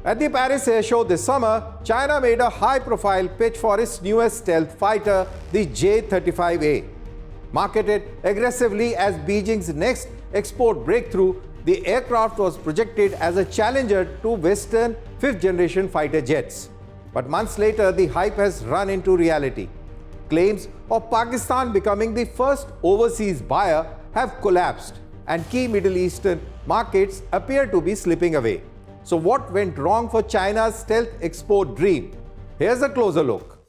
At the Paris Air Show this summer, China made a high-profile pitch for its newest stealth fighter, the J-35A. Marketed aggressively as Beijing's next export breakthrough, the aircraft was projected as a challenger to Western fifth-generation fighter jets. But months later, the hype has run into reality. Claims of Pakistan becoming the first overseas buyer have collapsed, and key Middle Eastern markets appear to be slipping away. So what went wrong for China's stealth export dream? Here's a closer look.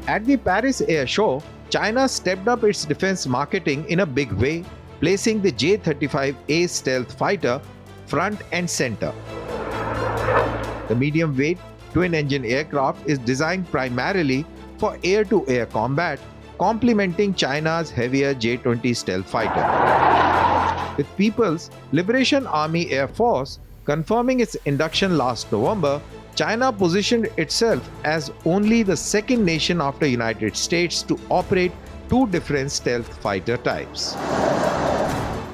At the Paris Air Show, China stepped up its defense marketing in a big way, placing the J-35A stealth fighter front and center. The medium-weight twin-engine aircraft is designed primarily for air-to-air combat, complementing China's heavier J-20 stealth fighter. With People's Liberation Army Air Force confirming its induction last November, China positioned itself as only the second nation after United States to operate two different stealth fighter types.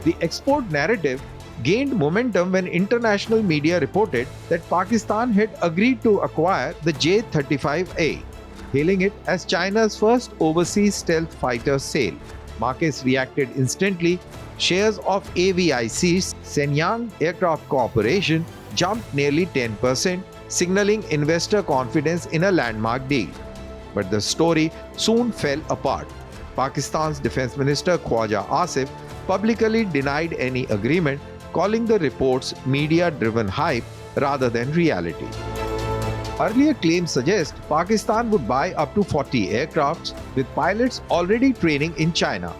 The export narrative gained momentum when international media reported that Pakistan had agreed to acquire the J-35A, hailing it as China's first overseas stealth fighter sale. Markets reacted instantly. Shares of AVIC Shenyang Aircraft Corporation jumped nearly 10%, signaling investor confidence in a landmark deal. But the story soon fell apart. Pakistan's Defense Minister Khwaja Asif publicly denied any agreement, calling the reports media-driven hype rather than reality. Earlier claims suggest Pakistan would buy up to 40 aircrafts, with pilots already training in China.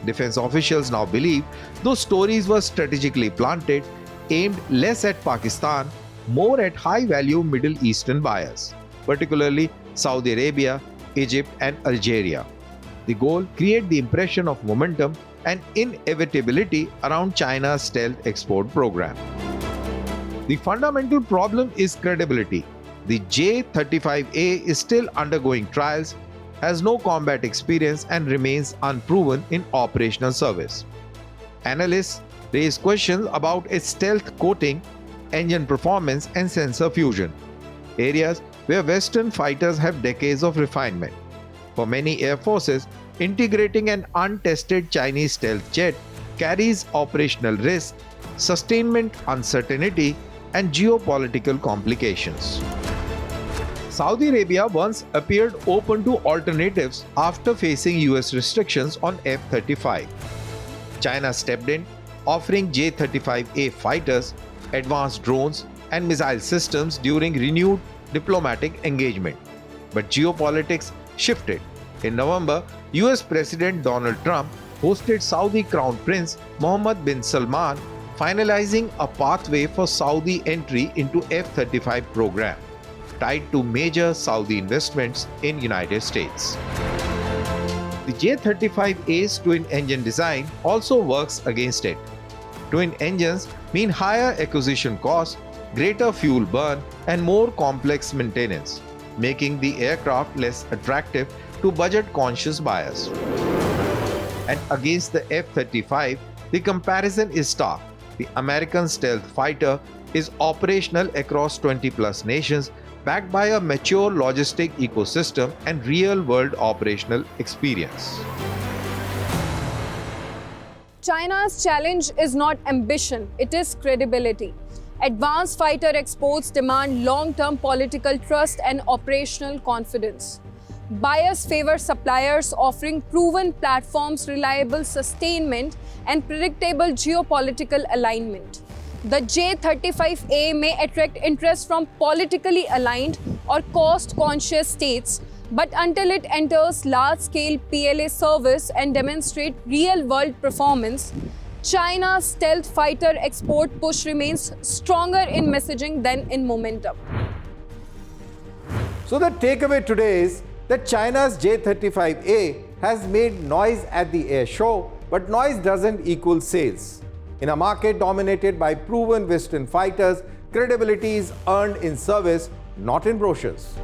Defense officials now believe those stories were strategically planted, aimed less at Pakistan, more at high-value Middle Eastern buyers, particularly Saudi Arabia, Egypt, and Algeria. The goal: create the impression of momentum and inevitability around China's stealth export program. The fundamental problem is credibility. The J-35A is still undergoing trials, has no combat experience, and remains unproven in operational service. Analysts raise questions about its stealth coating, engine performance, and sensor fusion, areas where Western fighters have decades of refinement. For many air forces, integrating an untested Chinese stealth jet carries operational risk, sustainment uncertainty, and geopolitical complications. Saudi Arabia once appeared open to alternatives after facing US restrictions on F-35. China stepped in, offering J-35A fighters, advanced drones, and missile systems during renewed diplomatic engagement. But geopolitics shifted. In November, US President Donald Trump hosted Saudi Crown Prince Mohammed bin Salman, finalizing a pathway for Saudi entry into F-35 program, tied to major Saudi investments in United States. The J-35A's twin-engine design also works against it. Twin engines mean higher acquisition costs, greater fuel burn, and more complex maintenance, making the aircraft less attractive to budget-conscious buyers. And against the F-35, the comparison is stark. The American stealth fighter is operational across 20-plus nations, backed by a mature logistic ecosystem and real-world operational experience. China's challenge is not ambition, it is credibility. Advanced fighter exports demand long-term political trust and operational confidence. Buyers favor suppliers offering proven platforms, reliable sustainment, and predictable geopolitical alignment. The J-35A may attract interest from politically aligned or cost-conscious states, but until it enters large-scale PLA service and demonstrates real-world performance, China's stealth fighter export push remains stronger in messaging than in momentum. So the takeaway today is that China's J-35A has made noise at the air show, but noise doesn't equal sales. In a market dominated by proven Western fighters, credibility is earned in service, not in brochures.